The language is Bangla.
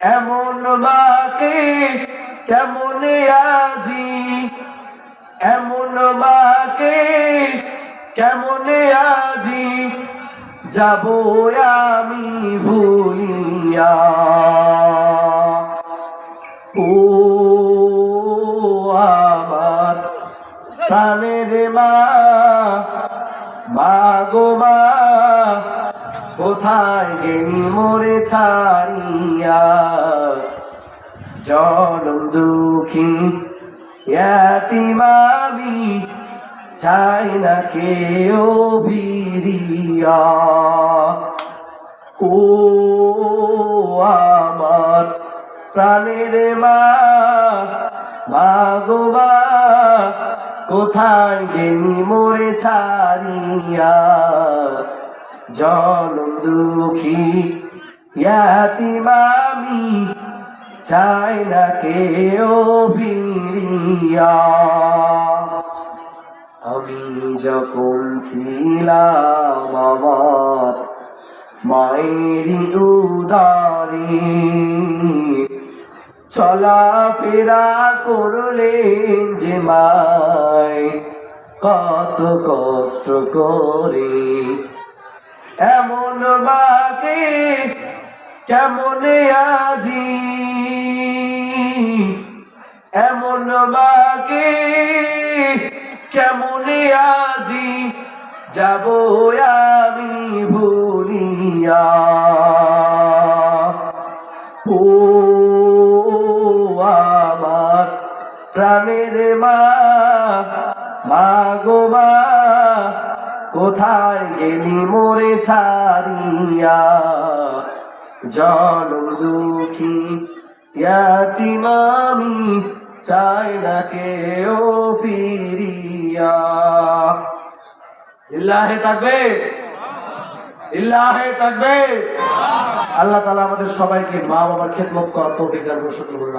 এমন মাকে কেমনে আজি, এমন মাকে কেমনে আজি যাব আমি ভুলিয়া। ও আমার প্রাণের মা, মা গো মা, কোথায় গেলি মোরে ছাড়িয়া। জনম দুঃখী এতিম আমি, চাই না কেউ ভিড়িয়া। ও আমার প্রাণের মা, মা গো মা, কোথায় গেলি মোরে ছাড়িয়া। জনম দুঃখী এতিম আমি, চাই না কেউ ভিড়িয়া। আমি যখন ছিলাম আমার মায়েরই উদারে, চলাফেরা করলেন যে মায় কত কষ্ট করে। এমন মাকে কেমনে আজি, এমন মাকে কেমনে আজি যাব আমি ভুলিয়া। ও আমার প্রাণের মা, মা গো মা, কোথায় গেলি মোরে ছাড়িয়া। জনম দুঃখী এতিম আমি, চাই না কেউ ফিরিয়া। লিল্লাহে তাকবীর, লিল্লাহে তাকবীর। আল্লাহ তাআলা আমাদের সবাইকে মা বাবার খেদমত করার তৌফিক দান করুন।